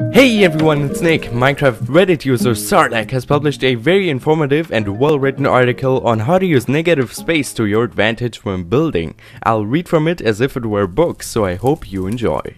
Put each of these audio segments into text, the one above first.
Hey everyone, it's Nick. Minecraft Reddit user Sarlacc has published a very informative and well-written article on how to use negative space to your advantage when building. I'll read from it as if it were a book, so I hope you enjoy.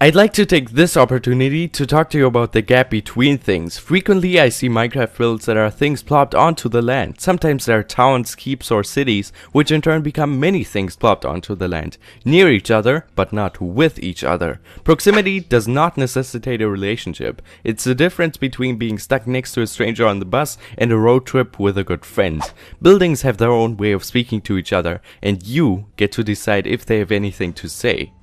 I'd like to take this opportunity to talk to you about the gap between things. Frequently I see Minecraft builds that are things plopped onto the land. Sometimes they are towns, keeps or cities, which in turn become many things plopped onto the land. Near each other, but not with each other. Proximity does not necessitate a relationship. It's the difference between being stuck next to a stranger on the bus and a road trip with a good friend. Buildings have their own way of speaking to each other, and you get to decide if they have anything to say.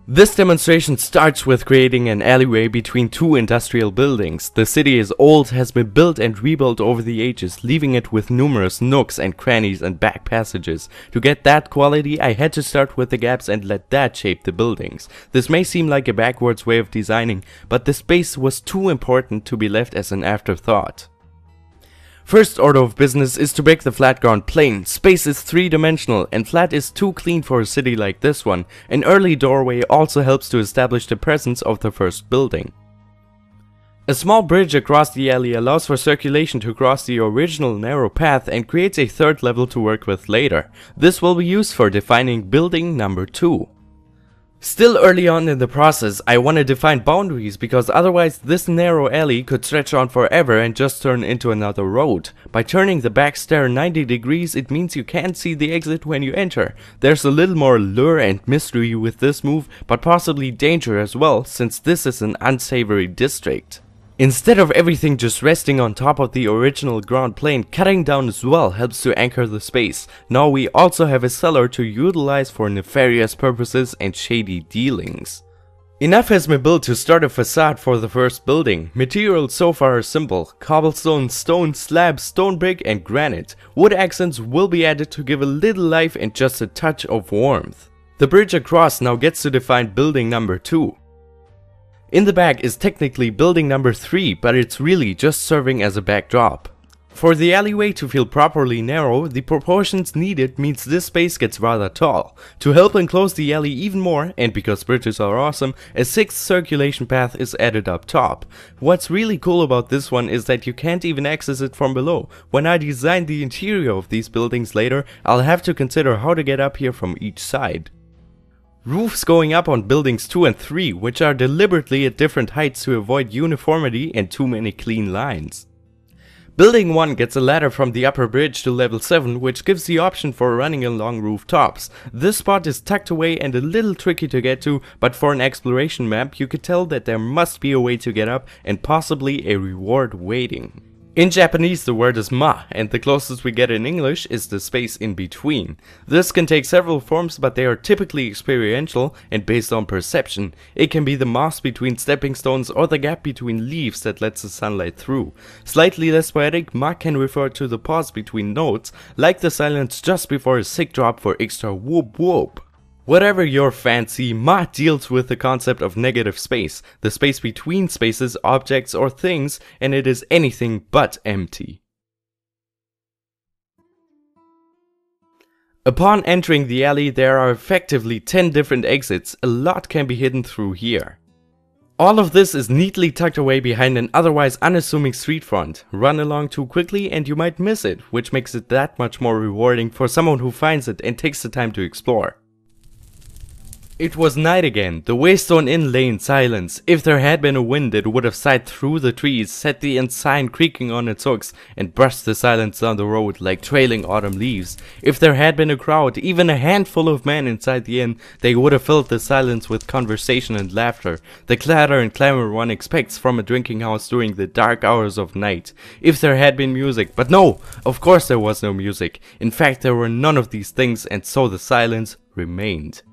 This demonstration starts with creating an alleyway between two industrial buildings. The city is old, has been built and rebuilt over the ages, leaving it with numerous nooks and crannies and back passages. To get that quality, I had to start with the gaps and let that shape the buildings. This may seem like a backwards way of designing, but the space was too important to be left as an afterthought. First order of business is to break the flat ground plane. Space is three-dimensional and flat is too clean for a city like this one. An early doorway also helps to establish the presence of the first building. A small bridge across the alley allows for circulation to cross the original narrow path and creates a third level to work with later. This will be used for defining building number 2. Still early on in the process, I want to define boundaries because otherwise this narrow alley could stretch on forever and just turn into another road. By turning the back stair 90 degrees, it means you can't see the exit when you enter. There's a little more lure and mystery with this move, but possibly danger as well, since this is an unsavory district. Instead of everything just resting on top of the original ground plane, cutting down as well helps to anchor the space. Now we also have a cellar to utilize for nefarious purposes and shady dealings. Enough has been built to start a facade for the first building. Materials so far are simple: cobblestone, stone, slab, stone brick and granite. Wood accents will be added to give a little life and just a touch of warmth. The bridge across now gets to define building number 2. In the back is technically building number 3, but it's really just serving as a backdrop. For the alleyway to feel properly narrow, the proportions needed means this space gets rather tall. To help enclose the alley even more, and because bridges are awesome, a 6th circulation path is added up top. What's really cool about this one is that you can't even access it from below. When I design the interior of these buildings later, I'll have to consider how to get up here from each side. Roofs going up on buildings 2 and 3, which are deliberately at different heights to avoid uniformity and too many clean lines. Building 1 gets a ladder from the upper bridge to level 7, which gives the option for running along rooftops. This spot is tucked away and a little tricky to get to, but for an exploration map you could tell that there must be a way to get up and possibly a reward waiting. In Japanese the word is ma, and the closest we get in English is the space in between. This can take several forms, but they are typically experiential and based on perception. It can be the moss between stepping stones or the gap between leaves that lets the sunlight through. Slightly less poetic, ma can refer to the pause between notes, like the silence just before a sick drop for extra whoop whoop. Whatever your fancy, ma deals with the concept of negative space, the space between spaces, objects or things, and it is anything but empty. Upon entering the alley, there are effectively 10 different exits. A lot can be hidden through here. All of this is neatly tucked away behind an otherwise unassuming street front. Run along too quickly and you might miss it, which makes it that much more rewarding for someone who finds it and takes the time to explore. It was night again. The Waystone Inn lay in silence. If there had been a wind, it would have sighed through the trees, set the inn sign creaking on its hooks, and brushed the silence down the road like trailing autumn leaves. If there had been a crowd, even a handful of men inside the inn, they would have filled the silence with conversation and laughter, the clatter and clamor one expects from a drinking house during the dark hours of night. If there had been music, but no, of course there was no music. In fact, there were none of these things, and so the silence remained.